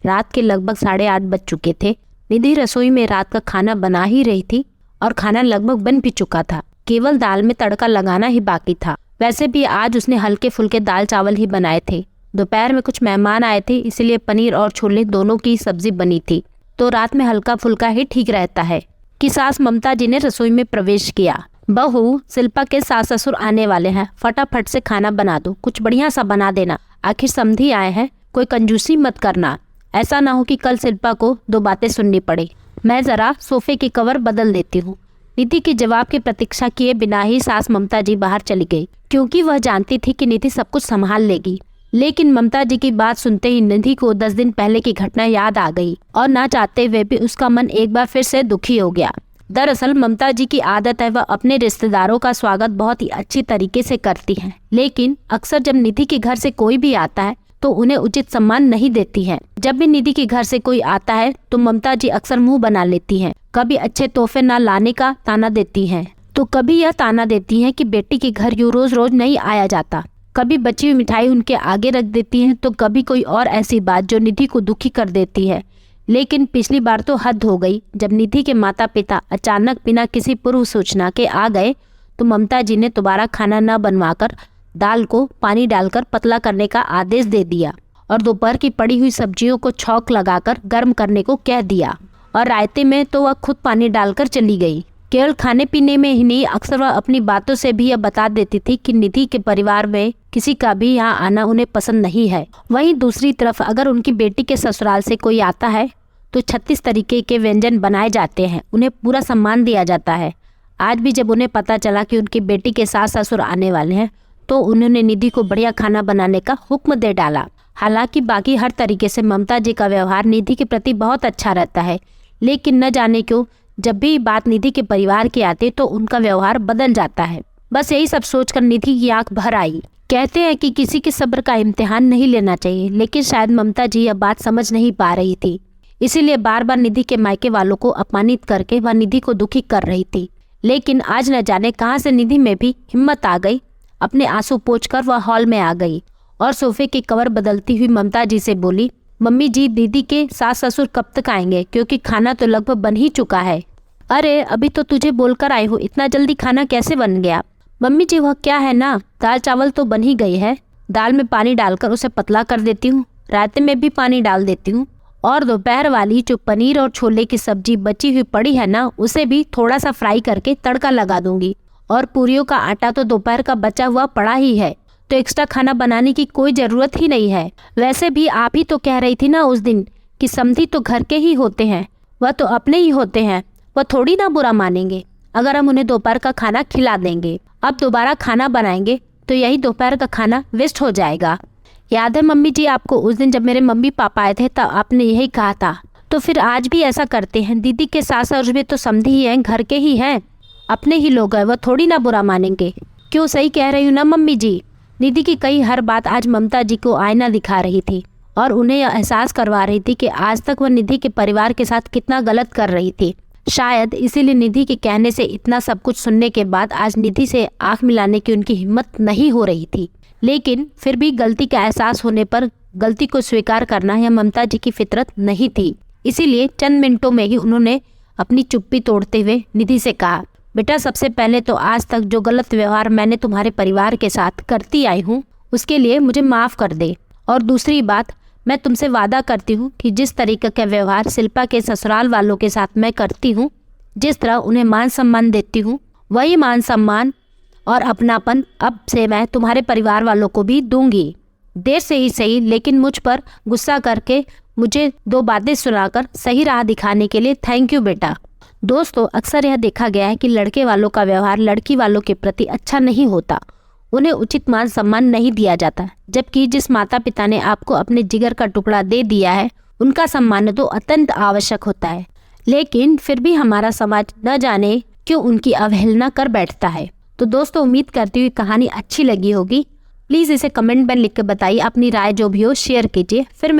रात के लगभग 8:30 बज चुके थे। निधि रसोई में रात का खाना बना ही रही थी और खाना लगभग बन भी चुका था, केवल दाल में तड़का लगाना ही बाकी था। वैसे भी आज उसने हल्के फुल्के दाल चावल ही बनाए थे। दोपहर में कुछ मेहमान आए थे, इसलिए पनीर और छोले दोनों की सब्जी बनी थी, तो रात में हल्का फुल्का ही ठीक रहता है। कि सास ममता जी ने रसोई में प्रवेश किया। बहू, शिल्पा के सास ससुर आने वाले हैं, फटाफट से खाना बना दो, कुछ बढ़िया सा बना देना, आखिर समधी आए हैं, कोई कंजूसी मत करना, ऐसा ना हो कि कल शिल्पा को 2 बातें सुननी पड़े। मैं जरा सोफे की कवर बदल देती हूँ। निधि के जवाब की प्रतीक्षा किए बिना ही सास ममता जी बाहर चली गई, क्योंकि वह जानती थी कि निधि सब कुछ संभाल लेगी। लेकिन ममता जी की बात सुनते ही निधि को 10 दिन पहले की घटना याद आ गई और ना चाहते हुए भी उसका मन एक बार फिर से दुखी हो गया। दरअसल ममता जी की आदत है, वह अपने रिश्तेदारों का स्वागत बहुत ही अच्छी तरीके से करती हैं, लेकिन अक्सर जब निधि के घर से कोई भी आता है तो उन्हें उचित सम्मान नहीं देती हैं। जब भी निधि के घर से कोई आता है तो ममता जी अक्सर मुंह बना लेती हैं। कभी अच्छे तोहफे ना लाने का ताना देती हैं, तो कभी यह ताना देती हैं कि बेटी के घर यूं रोज रोज नहीं आया जाता। कभी बची हुई मिठाई उनके आगे रख देती हैं, तो कभी कोई और ऐसी बात जो निधि को दुखी कर देती है। लेकिन पिछली बार तो हद हो गई, जब निधि के माता पिता अचानक बिना किसी पूर्व सूचना के आ गए तो ममता जी ने दोबारा खाना न बनवाकर दाल को पानी डालकर पतला करने का आदेश दे दिया और दोपहर की पड़ी हुई सब्जियों को छौंक लगाकर गर्म करने को कह दिया। और रायते में तो वह खुद पानी डालकर चली गई। केवल खाने पीने में ही नहीं, अक्सर वह अपनी बातों से भी यह बता देती थी कि निधि के परिवार में किसी का भी यहाँ आना उन्हें पसंद नहीं है। वहीं दूसरी तरफ अगर उनकी बेटी के ससुराल से कोई आता है तो 36 तरीके के व्यंजन बनाए जाते हैं, उन्हें पूरा सम्मान दिया जाता है। आज भी जब उन्हें पता चला कि उनकी बेटी के सास ससुर आने वाले हैं तो उन्होंने निधि को बढ़िया खाना बनाने का हुक्म दे डाला। हालांकि बाकी हर तरीके से ममता जी का व्यवहार निधि के प्रति बहुत अच्छा रहता है, लेकिन न जाने क्यों जब भी बात निधि के परिवार की आती तो उनका व्यवहार बदल जाता है। बस यही सब सोचकर निधि की आंख भर आई। कहते हैं कि किसी के सब्र का इम्तिहान नहीं लेना चाहिए, लेकिन शायद ममता जी यह बात समझ नहीं पा रही थी, इसीलिए बार बार निधि के मायके वालों को अपमानित करके वह निधि को दुखी कर रही थी। लेकिन आज न जाने कहां से निधि में भी हिम्मत आ गई। अपने आंसू पोंछकर वह हॉल में आ गई और सोफे की कवर बदलती हुई ममता जी से बोली, मम्मी जी, दीदी के सास ससुर कब तक आएंगे, क्योंकि खाना तो लगभग बन ही चुका है। अरे अभी तो तुझे बोलकर आई हूँ, इतना जल्दी खाना कैसे बन गया? मम्मी जी वह क्या है ना, दाल चावल तो बन ही गई है, दाल में पानी डालकर उसे पतला कर देती हूँ, रायते में भी पानी डाल देती हूँ, और दोपहर वाली जो पनीर और छोले की सब्जी बची हुई पड़ी है ना, उसे भी थोड़ा सा फ्राई करके तड़का लगा दूंगी, और पूरियों का आटा तो दोपहर का बचा हुआ पड़ा ही है, तो एक्स्ट्रा खाना बनाने की कोई जरूरत ही नहीं है। वैसे भी आप ही तो कह रही थी ना उस दिन कि समधी तो घर के ही होते हैं, वह तो अपने ही होते हैं, वह थोड़ी ना बुरा मानेंगे अगर हम उन्हें दोपहर का खाना खिला देंगे। अब दोबारा खाना बनाएंगे तो यही दोपहर का खाना वेस्ट हो जाएगा। याद है मम्मी जी आपको उस दिन जब मेरे मम्मी पापा आए थे तब आपने यही कहा था, तो फिर आज भी ऐसा करते हैं। दीदी के सास ससुर भी तो समधी ही हैं, घर के ही हैं, अपने ही लोग हैं, वह थोड़ी ना बुरा मानेंगे। क्यों, सही कह रही हूँ ना मम्मी जी? निधि की कई हर बात आज ममता जी को आईना दिखा रही थी और उन्हें यह एहसास करवा रही थी कि आज तक वह निधि के परिवार के साथ कितना गलत कर रही थी। शायद इसीलिए निधि के कहने से इतना सब कुछ सुनने के बाद आज निधि से आंख मिलाने की उनकी हिम्मत नहीं हो रही थी। लेकिन फिर भी गलती का एहसास होने पर गलती को स्वीकार करना यह ममता जी की फितरत नहीं थी। इसीलिए चंद मिनटों में ही उन्होंने अपनी चुप्पी तोड़ते हुए निधि से कहा, बेटा सबसे पहले तो आज तक जो गलत व्यवहार मैंने तुम्हारे परिवार के साथ करती आई हूँ उसके लिए मुझे माफ़ कर दे। और दूसरी बात, मैं तुमसे वादा करती हूँ कि जिस तरीके का व्यवहार शिल्पा के ससुराल वालों के साथ मैं करती हूँ, जिस तरह उन्हें मान सम्मान देती हूँ, वही मान सम्मान और अपनापन अब से मैं तुम्हारे परिवार वालों को भी दूंगी। देर से ही सही, लेकिन मुझ पर गुस्सा करके मुझे 2 बातें सुनाकर सही राह दिखाने के लिए थैंक यू बेटा। दोस्तों, अक्सर यह देखा गया है कि लड़के वालों का व्यवहार लड़की वालों के प्रति अच्छा नहीं होता, उन्हें उचित मान सम्मान नहीं दिया जाता, जबकि जिस माता पिता ने आपको अपने जिगर का टुकड़ा दे दिया है उनका सम्मान तो अत्यंत आवश्यक होता है। लेकिन फिर भी हमारा समाज न जाने क्यों उनकी अवहेलना कर बैठता है। तो दोस्तों, उम्मीद करती हुई कहानी अच्छी लगी होगी। प्लीज़ इसे कमेंट में लिख कर बताइए, अपनी राय जो भी हो शेयर कीजिए। फिर